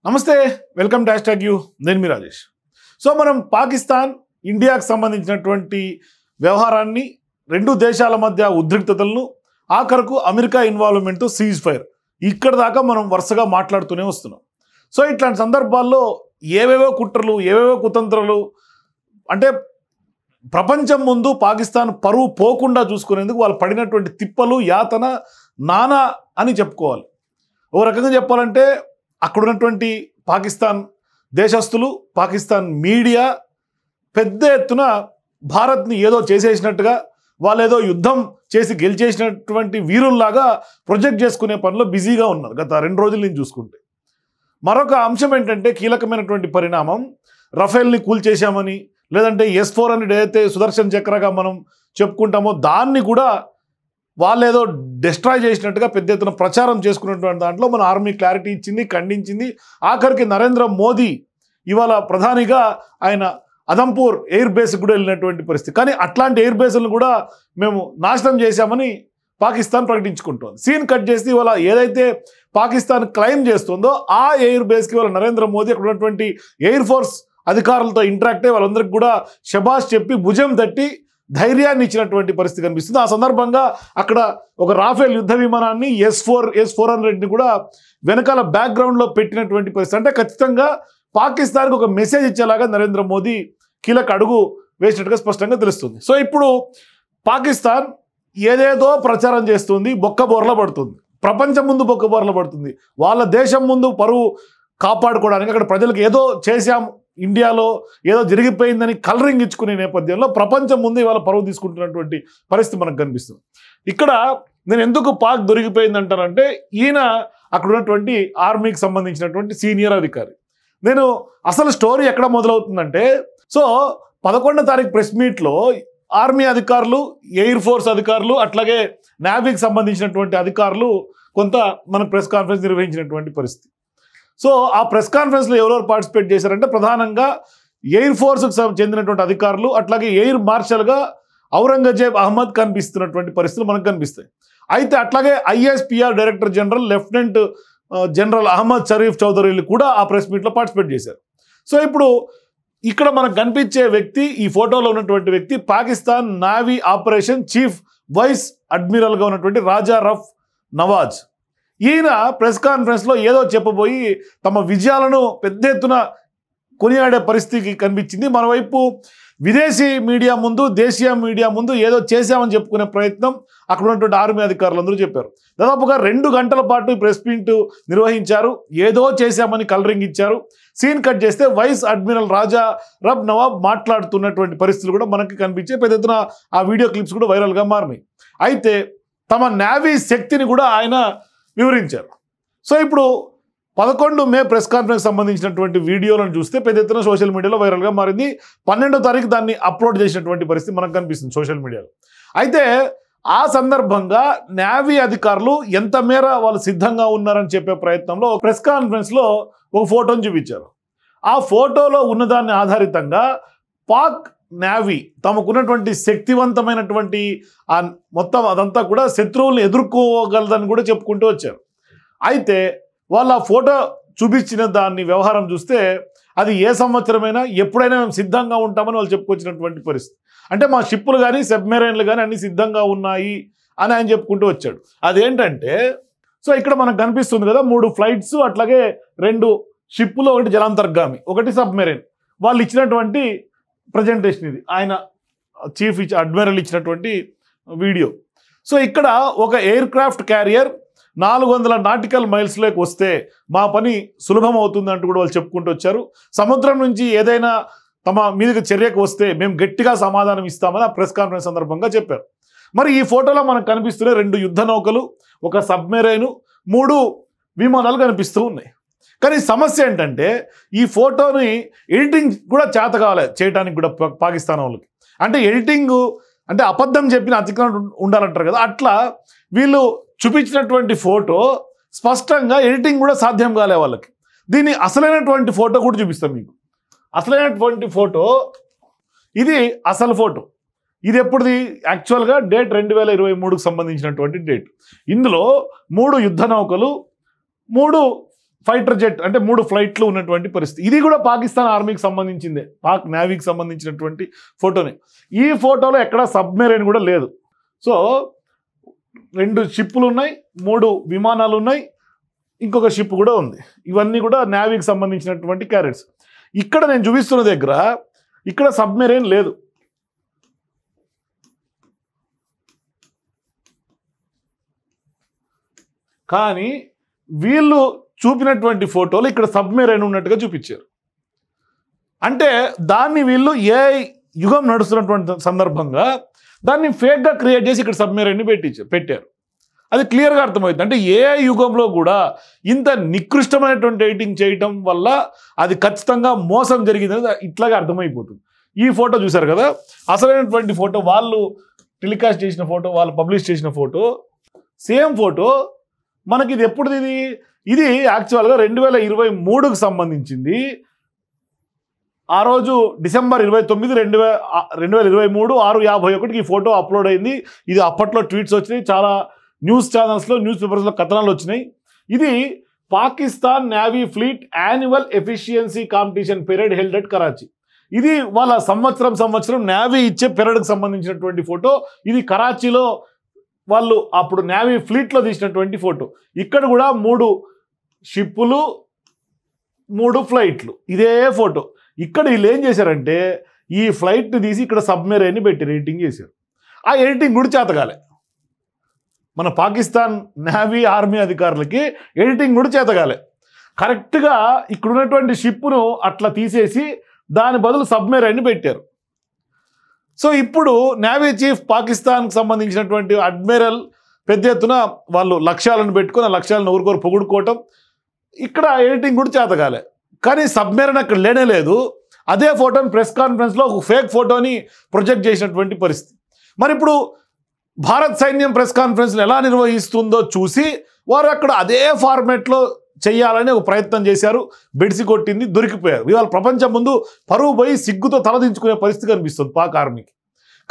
నమస్తే welcome to #you నేను మీ Rajesh. So మనం పాకిస్తాన్ ఇండియాకు సంబంధించినటువంటి వ్యవహారాన్ని రెండు దేశాల మధ్య ఉద్రిక్తతలను ఆఖరకు అమెరికా ఇన్వాల్వ్మెంట్ సీజ్ ఫైర్ ఇక్కడ దాకా మనం వరుసగా మాట్లాడుతూనే వస్తున్నాం. సో ఇట్లాంటి సందర్భాల్లో ఏవేవో కుట్రలు ఏవేవో కుతంత్రాలు అంటే ప్రపంచం ముందు పాకిస్తాన్ పరువు పోకుండా చూసుకునేందుకు వాళ్ళు పడినటువంటి తిప్పలు యాతన నానా అని చెప్పుకోవాలి. ఓ రకంగా చెప్పాలంటే అక్కడ ఉన్నటువంటి పాకిస్తాన్ దేశస్తులు పాకిస్తాన్ మీడియా పెద్ద ఎత్తున భారత్ని ఏదో చేసేసినట్టుగా వాళ్ళు ఏదో యుద్ధం చేసి గెలిచేసినటువంటి వీరుల్లాగా ప్రొజెక్ట్ చేసుకునే పనిలో బిజీగా ఉన్నారు గత 2 రోజుల నుంచి చూసుకుంటే. మరొక అంశం ఏంటంటే కీలకమైనటువంటి పరిణామం రఫేల్ని కూల్చేశామని లేదంటే S-400 ఏదైతే సుదర్శన్ చక్రగా మనం చెప్పుకుంటామో దాన్ని కూడా వాళ్ళు ఏదో డిస్ట్రాయ్ చేసినట్టుగా పెద్ద ఎత్తున ప్రచారం చేసుకున్నటువంటి దాంట్లో మన ఆర్మీ క్లారిటీ ఇచ్చింది, ఖండించింది. ఆఖరికి నరేంద్ర మోదీ ఇవాళ ప్రధానిగా ఆయన అదంపూర్ ఎయిర్ బేస్కి కూడా వెళ్ళినటువంటి పరిస్థితి. కానీ అట్లాంటి ఎయిర్ బేస్లను కూడా మేము నాశనం చేశామని పాకిస్తాన్ ప్రకటించుకుంటోంది. సీన్ కట్ చేసి ఇవాళ ఏదైతే పాకిస్తాన్ క్లెయిమ్ చేస్తుందో ఆ ఎయిర్ బేస్కి ఇవాళ నరేంద్ర మోదీ అక్కడ ఉన్నటువంటి ఎయిర్ ఫోర్స్ అధికారులతో ఇంటరాక్ట్ అయ్యి వాళ్ళందరికీ కూడా శబాష్ చెప్పి భుజం తట్టి ధైర్యాన్ని ఇచ్చినటువంటి పరిస్థితి కనిపిస్తుంది. ఆ సందర్భంగా అక్కడ ఒక రాఫేల్ యుద్ధ విమానాన్ని S-400ని కూడా వెనకాల బ్యాక్గ్రౌండ్లో పెట్టినటువంటి పరిస్థితి. అంటే ఖచ్చితంగా పాకిస్తాన్కి ఒక మెసేజ్ ఇచ్చేలాగా నరేంద్ర మోదీ కీలక అడుగు వేసినట్టుగా స్పష్టంగా తెలుస్తుంది. సో ఇప్పుడు పాకిస్తాన్ ఏదేదో ప్రచారం చేస్తుంది, బొక్కబోర్ల పడుతుంది, ప్రపంచం ముందు బొక్కబోర్ల పడుతుంది, వాళ్ళ దేశం ముందు పరువు కాపాడుకోవడానికి అక్కడ ప్రజలకు ఏదో చేశాం ఇండియాలో ఏదో జరిగిపోయిందని కలరింగ్ ఇచ్చుకునే నేపథ్యంలో ప్రపంచం ముందు ఇవాళ పరువు తీసుకుంటున్నటువంటి పరిస్థితి మనకు కనిపిస్తుంది. ఇక్కడ నేను ఎందుకు పాక్ దొరికిపోయింది అంటానంటే ఈయన అక్కడ ఉన్నటువంటి ఆర్మీకి సంబంధించినటువంటి సీనియర్ అధికారి. నేను అసలు స్టోరీ ఎక్కడ మొదలవుతుందంటే సో 11వ తారీఖు ప్రెస్ మీట్లో ఆర్మీ అధికారులు, ఎయిర్ ఫోర్స్ అధికారులు అట్లాగే నేవీకి సంబంధించినటువంటి అధికారులు కొంత మన ప్రెస్ కాన్ఫరెన్స్ నిర్వహించినటువంటి పరిస్థితి. సో ఆ ప్రెస్ కాన్ఫరెన్స్లో ఎవరెవరు పార్టిసిపేట్ చేశారంటే ప్రధానంగా ఎయిర్ ఫోర్స్కి చెందినటువంటి అధికారులు అట్లాగే ఎయిర్ మార్షల్గా ఔరంగజేబ్ అహ్మద్ కనిపిస్తున్నటువంటి పరిస్థితులు మనకు కనిపిస్తాయి. అయితే అట్లాగే ISPR director general lieutenant general Ahmed Sharif చౌదరీలు కూడా ఆ ప్రెస్ మీట్లో పార్టిసిపేట్ చేశారు. సో ఇప్పుడు ఇక్కడ మనకు కనిపించే వ్యక్తి, ఈ ఫోటోలో ఉన్నటువంటి వ్యక్తి Pakistan navy operation chief vice అడ్మిరల్గా ఉన్నటువంటి రాజా రఫ్ నవాజ్. ఈయన ప్రెస్ కాన్ఫరెన్స్లో ఏదో చెప్పబోయి తమ విజయాలను పెద్ద ఎత్తున కొనియాడే పరిస్థితికి కనిపించింది. మరోవైపు విదేశీ మీడియా ముందు దేశీయ మీడియా ముందు ఏదో చేశామని చెప్పుకునే ప్రయత్నం అక్కడ ఉన్నటువంటి ఆర్మీ అధికారులందరూ చెప్పారు. దాదాపుగా 2 గంటల పాటు ప్రెస్ మీట్ నిర్వహించారు, ఏదో చేశామని కలరింగ్ ఇచ్చారు. సీన్ కట్ చేస్తే వైస్ అడ్మిరల్ రాజా రబ్ నవాబ్ మాట్లాడుతున్నటువంటి పరిస్థితులు కూడా మనకి కనిపించే పెద్ద ఎత్తున ఆ వీడియో క్లిప్స్ కూడా వైరల్గా మారినాయి. అయితే తమ నేవీ శక్తిని కూడా ఆయన వివరించారు. సో ఇప్పుడు 11 మే ప్రెస్ కాన్ఫరెన్స్ సంబంధించినటువంటి వీడియోలను చూస్తే పెద్ద ఎత్తున సోషల్ మీడియాలో వైరల్గా మారింది. 12వ తారీఖు దాన్ని అప్లోడ్ చేసినటువంటి పరిస్థితి మనకు కనిపిస్తుంది సోషల్ మీడియాలో. అయితే ఆ సందర్భంగా నేవీ అధికారులు ఎంత మేర వాళ్ళు సిద్ధంగా ఉన్నారని చెప్పే ప్రయత్నంలో ప్రెస్ కాన్ఫరెన్స్లో ఒక ఫోటోని చూపించారు. ఆ ఫోటోలో ఉన్నదాన్ని ఆధారితంగా పాక్ నేవీ తమకున్నటువంటి శక్తివంతమైనటువంటి ఆ మొత్తం అదంతా కూడా శత్రువులను ఎదుర్కోగలదని కూడా చెప్పుకుంటూ వచ్చారు. అయితే వాళ్ళు ఆ ఫోటో చూపించిన దాన్ని వ్యవహారం చూస్తే అది ఏ సంవత్సరమైనా ఎప్పుడైనా మేము సిద్ధంగా ఉంటామని వాళ్ళు చెప్పుకొచ్చినటువంటి పరిస్థితి. అంటే మా షిప్పులు కానీ సబ్మెరైన్లు కానీ అన్ని సిద్ధంగా ఉన్నాయి అని ఆయన చెప్పుకుంటూ వచ్చాడు. అదేంటంటే సో ఇక్కడ మనకు కనిపిస్తుంది కదా 3 ఫ్లైట్స్ అట్లాగే 2 షిప్పులు, ఒకటి జలాంతర్గామి, ఒకటి సబ్మెరైన్. వాళ్ళు ఇచ్చినటువంటి ప్రజెంటేషన్ ఇది, ఆయన చీఫ్ అడ్మిరల్ ఇచ్చినటువంటి వీడియో. సో ఇక్కడ ఒక ఎయిర్ క్రాఫ్ట్ క్యారియర్ 400 నాటికల్ మైల్స్లోకి వస్తే మా పని సులభం అవుతుంది అంటూ కూడా వాళ్ళు చెప్పుకుంటూ వచ్చారు. సముద్రం నుంచి ఏదైనా తమ మీదకి చర్యకు వస్తే మేము గట్టిగా సమాధానం ఇస్తామని ఆ ప్రెస్ కాన్ఫరెన్స్ సందర్భంగా చెప్పారు. మరి ఈ ఫోటోలో మనకు కనిపిస్తున్న 2 యుద్ధ నౌకలు, ఒక సబ్మెరైన్, 3 విమానాలు కనిపిస్తూ ఉన్నాయి. కానీ సమస్య ఏంటంటే ఈ ఫోటోని ఎడిటింగ్ కూడా చేత కావాలి చేయడానికి కూడా పాకిస్తాన్ వాళ్ళకి. అంటే ఎడిటింగ్ అంటే అబద్ధం చెప్పిన అతిక్రమణ ఉండాలంటారు కదా, అట్లా వీళ్ళు చూపించినటువంటి ఫోటో స్పష్టంగా ఎడిటింగ్ కూడా సాధ్యం కాలే వాళ్ళకి. దీన్ని అసలైనటువంటి ఫోటో కూడా చూపిస్తాం మీకు. అసలైనటువంటి ఫోటో ఇది, అసలు ఫోటో ఇది ఎప్పుడుది యాక్చువల్గా డేట్ 2023కు సంబంధించినటువంటి డేట్. ఇందులో 3 యుద్ధ నౌకలు, 3 ఫైటర్ జెట్ అంటే 3 ఫ్లైట్లు ఉన్నటువంటి పరిస్థితి. ఇది కూడా పాకిస్తాన్ ఆర్మీకి సంబంధించిందే, పాక్ నేవీకి సంబంధించినటువంటి ఫోటోనే. ఈ ఫోటోలో ఎక్కడ సబ్మెరైన్ కూడా లేదు. సో 2 షిప్పులు ఉన్నాయి, 3 విమానాలు ఉన్నాయి, ఇంకొక షిప్ కూడా ఉంది. ఇవన్నీ కూడా నేవీకి సంబంధించినటువంటి క్యారెట్స్. ఇక్కడ నేను చూపిస్తున్న దగ్గర ఇక్కడ సబ్మెరైన్ లేదు. కానీ వీళ్ళు చూపినటువంటి ఫోటోలు ఇక్కడ సబ్మెరైన్ ఉన్నట్టుగా చూపించారు. అంటే దాన్ని వీళ్ళు ఏ యుగం నడుస్తున్నటువంటి సందర్భంగా దాన్ని ఫేక్గా క్రియేట్ చేసి ఇక్కడ సబ్మెరైన్ని పెట్టారు. అది క్లియర్గా అర్థమవుతుంది. అంటే ఏ యుగంలో కూడా ఇంత నికృష్టమైనటువంటి ఎడిటింగ్ చేయటం వల్ల అది ఖచ్చితంగా మోసం జరిగిందని ఇట్లాగే అర్థమైపోతుంది. ఈ ఫోటో చూశారు కదా, అసలైనటువంటి ఫోటో వాళ్ళు టెలికాస్ట్ చేసిన ఫోటో, వాళ్ళు పబ్లిష్ చేసిన ఫోటో సేమ్ ఫోటో. మనకి ఇది ఎప్పుడుది? ఇది యాక్చువల్గా 2023కు సంబంధించింది. ఆ రోజు డిసెంబర్ 29, 2023 6:51 ఈ ఫోటో అప్లోడ్ అయింది. ఇది అప్పట్లో ట్వీట్స్ వచ్చినాయి, చాలా న్యూస్ ఛానల్స్లో, న్యూస్ పేపర్స్లో కథనాలు వచ్చినాయి. ఇది Pakistan navy fleet annual efficiency competition period held at Karachi. ఇది వాళ్ళ సంవత్సరం నేవీ ఇచ్చే పీరియడ్కి సంబంధించినటువంటి ఫోటో. ఇది కరాచీలో వాళ్ళు అప్పుడు నేవీ ఫ్లీట్లో తీసినటువంటి ఫోటో. ఇక్కడ కూడా 3 షిప్పులు 3 ఫ్లైట్లు, ఇదే ఫోటో. ఇక్కడ వీళ్ళు ఏం చేశారంటే ఈ ఫ్లైట్ని తీసి ఇక్కడ సబ్మెరైన్ని పెట్టి ఎడిటింగ్ చేశారు. ఆ ఎడిటింగ్ కూడా చేతగాలే. మన పాకిస్తాన్ నేవీ ఆర్మీ అధికారులకి ఎడిటింగ్ కూడా చేతగాలే. కరెక్ట్గా ఇక్కడ ఉన్నటువంటి షిప్ను అట్లా తీసేసి దాని బదులు సబ్మెరైన్ని పెట్టారు. సో ఇప్పుడు నేవీ చీఫ్ పాకిస్తాన్కి సంబంధించినటువంటి అడ్మిరల్ పెద్ద ఎత్తున వాళ్ళు లక్ష్యాలను పెట్టుకుని ఆ లక్ష్యాలను ఊరుకోరు పొగుడుకోవటం, ఇక్కడ ఎడిటింగ్ కూడా చేతగాలే. కానీ సబ్మెరైన్ అక్కడ లేనే లేదు. అదే ఫోటోని ప్రెస్ కాన్ఫరెన్స్లో ఒక ఫేక్ ఫోటోని ప్రొజెక్ట్ చేసినటువంటి పరిస్థితి. మరి ఇప్పుడు భారత్ సైన్యం ప్రెస్ కాన్ఫరెన్స్ని ఎలా నిర్వహిస్తుందో చూసి వారు అక్కడ అదే ఫార్మేట్లో చేయాలని ఒక ప్రయత్నం చేశారు. బెడిసి కొట్టింది, దొరికిపోయారు. ఇవాళ ప్రపంచం ముందు పరువు పోయి సిగ్గుతో తలదించుకునే పరిస్థితి కనిపిస్తుంది పాక్ ఆర్మీకి.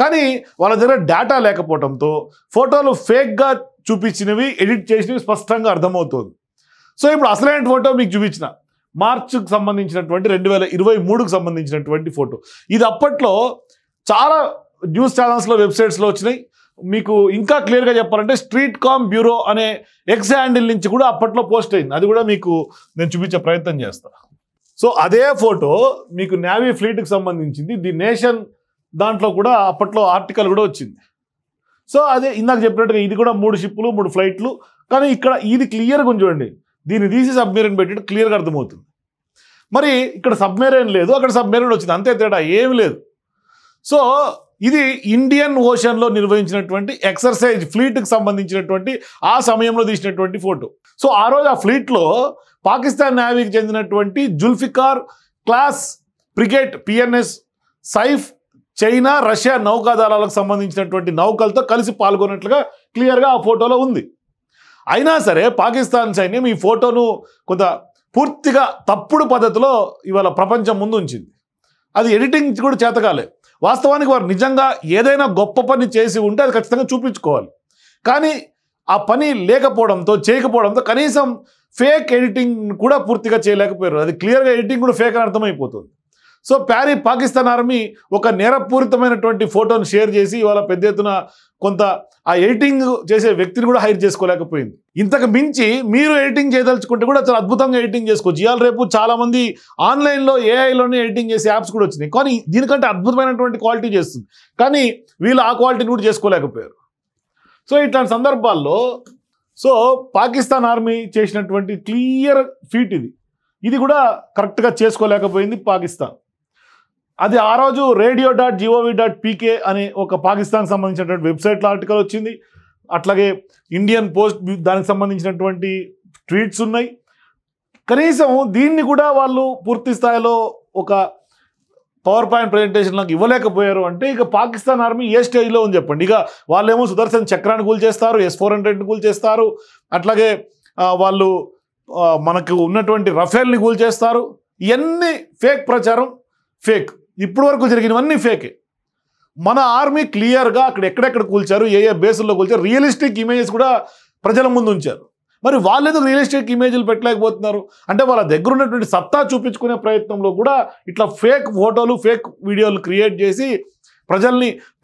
కానీ వాళ్ళ దగ్గర డేటా లేకపోవడంతో ఫోటోలు ఫేక్గా చూపించినవి, ఎడిట్ చేసినవి స్పష్టంగా అర్థమవుతుంది. సో ఇప్పుడు అసలైన ఫోటో మీకు చూపించిన మార్చికి సంబంధించినటువంటి 2023కు సంబంధించినటువంటి ఫోటో. ఇది అప్పట్లో చాలా న్యూస్ ఛానల్స్లో, వెబ్సైట్స్లో వచ్చినాయి. మీకు ఇంకా క్లియర్గా చెప్పాలంటే స్ట్రీట్ కామ్ బ్యూరో అనే ఎక్స్ హ్యాండిల్ నుంచి కూడా అప్పట్లో పోస్ట్ అయింది. అది కూడా మీకు నేను చూపించే ప్రయత్నం చేస్తాను. సో అదే ఫోటో మీకు నేవీ ఫ్లీట్కి సంబంధించింది. ది నేషన్ దాంట్లో కూడా అప్పట్లో ఆర్టికల్ కూడా వచ్చింది. సో అదే ఇందాక చెప్పినట్టుగా ఇది కూడా 3 షిప్పులు 3 ఫ్లైట్లు. కానీ ఇక్కడ ఇది క్లియర్గా చూడండి, దీన్ని తీసి సబ్మెరైన్ పెట్టి క్లియర్గా అర్థమవుతుంది. మరి ఇక్కడ సబ్మెరైన్ లేదు, అక్కడ సబ్మెరైన్ వచ్చింది, అంతే తేడా, ఏమి లేదు. సో ఇది ఇండియన్ ఓషన్లో నిర్వహించినటువంటి ఎక్సర్సైజ్ ఫ్లీట్కి సంబంధించినటువంటి ఆ సమయంలో తీసినటువంటి ఫోటో. సో ఆ రోజు ఆ ఫ్లీట్లో పాకిస్తాన్ నేవీకి చెందినటువంటి Zulfiqar class frigate PNS Saif China, Russia నౌకాదళాలకు సంబంధించినటువంటి నౌకలతో కలిసి పాల్గొన్నట్లుగా క్లియర్గా ఆ ఫోటోలో ఉంది. అయినా సరే పాకిస్తాన్ సైన్యం ఈ ఫోటోను కొంత పూర్తిగా తప్పుడు పద్ధతిలో ఇవాళ ప్రపంచం ముందు ఉంచింది. అది ఎడిటింగ్ కూడా చేతకాలే. వాస్తవానికి వారు నిజంగా ఏదైనా గొప్ప పని చేసి ఉంటే అది ఖచ్చితంగా చూపించుకోవాలి. కానీ ఆ పని లేకపోవడంతో, చేయకపోవడంతో కనీసం ఫేక్ ఎడిటింగ్ కూడా పూర్తిగా చేయలేకపోయారు. అది క్లియర్గా ఎడిటింగ్ కూడా ఫేక్ అని అర్థమైపోతుంది. సో పాకిస్తాన్ ఆర్మీ ఒక నేరపూరితమైనటువంటి ఫోటోను షేర్ చేసి ఇవాళ పెద్ద ఎత్తున కొంత ఆ ఎడిటింగ్ చేసే వ్యక్తిని కూడా హైర్ చేసుకోలేకపోయింది. ఇంతకు మించి మీరు ఎడిటింగ్ చేయదలుచుకుంటే కూడా చాలా అద్భుతంగా ఎడిటింగ్ చేసుకోవచ్చు. ఇవాళ రేపు చాలామంది ఆన్లైన్లో ఏఐలోనే ఎడిటింగ్ చేసే యాప్స్ కూడా వచ్చినాయి. కానీ దీనికంటే అద్భుతమైనటువంటి క్వాలిటీ చేస్తుంది. కానీ వీళ్ళు ఆ క్వాలిటీని కూడా చేసుకోలేకపోయారు. సో ఇట్లాంటి సందర్భాల్లో పాకిస్తాన్ ఆర్మీ చేసినటువంటి క్లియర్ ఫీట్ ఇది కూడా కరెక్ట్గా చేసుకోలేకపోయింది పాకిస్తాన్. అది ఆ రోజు radio.gov.pk అనే ఒక పాకిస్తాన్కి సంబంధించినటువంటి వెబ్సైట్లో ఆర్టికల్ వచ్చింది. అట్లాగే ఇండియన్ పోస్ట్ దానికి సంబంధించినటువంటి ట్వీట్స్ ఉన్నాయి. కనీసం దీన్ని కూడా వాళ్ళు పూర్తి స్థాయిలో ఒక పవర్ పాయింట్ ప్రజెంటేషన్ నాకు ఇవ్వలేకపోయారు. అంటే ఇక పాకిస్తాన్ ఆర్మీ ఏ స్టేజ్లో ఉంది చెప్పండి. ఇక వాళ్ళేమో సుదర్శన్ చక్రాన్ని కూల్చేస్తారు, S-400ని కూల్చేస్తారు, అట్లాగే వాళ్ళు మనకు ఉన్నటువంటి రఫేల్ని కూల్చేస్తారు. ఇవన్నీ ఫేక్ ప్రచారం, ఫేక్. ఇప్పటి వరకు జరిగినవన్నీ ఫేకే. మన ఆర్మీ క్లియర్గా అక్కడ ఎక్కడెక్కడ కూల్చారు, ఏ బేసుల్లో కూల్చారు, రియలిస్టిక్ ఇమేజెస్ కూడా ప్రజల ముందు ఉంచారు. మరి వాళ్ళు ఎందుకు రియలిస్టిక్ ఇమేజ్లు పెట్టలేకపోతున్నారు? అంటే వాళ్ళ దగ్గర ఉన్నటువంటి సత్తా చూపించుకునే ప్రయత్నంలో కూడా ఇట్లా ఫేక్ ఫోటోలు ఫేక్ వీడియోలు క్రియేట్ చేసి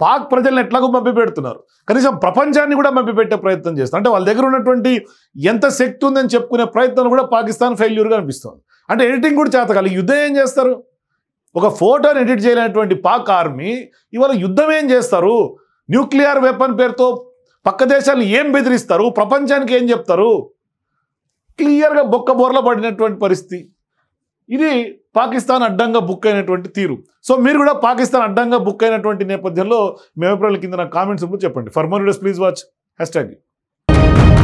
పాక్ ప్రజల్ని ఎట్లాగో మభ్యపెడుతున్నారు. కనీసం ప్రపంచాన్ని కూడా మభ్యపెట్టే ప్రయత్నం చేస్తారు. అంటే వాళ్ళ దగ్గర ఉన్నటువంటి ఎంత శక్తి ఉందని చెప్పుకునే ప్రయత్నం కూడా పాకిస్తాన్ ఫెయిల్యూర్గా అనిపిస్తుంది. అంటే ఎడిటింగ్ కూడా చేతకాలి. యుద్ధం ఏం చేస్తారు? ఒక ఫోటోని ఎడిట్ చేయలేనటువంటి పాక్ ఆర్మీ ఇవాళ యుద్ధం ఏం చేస్తారు? న్యూక్లియర్ వెపన్ పేరుతో పక్క దేశాలను ఏం బెదిరిస్తారు? ప్రపంచానికి ఏం చెప్తారు? క్లియర్గా బొర్ల పడినటువంటి పరిస్థితి. ఇది పాకిస్తాన్ అడ్డంగా బుక్ అయినటువంటి తీరు. సో మీరు కూడా పాకిస్తాన్ అడ్డంగా బుక్ అయినటువంటి నేపథ్యంలో మీ అభిప్రాయాల కింద నా కామెంట్స్ చెప్పండి. For more videos please watch #.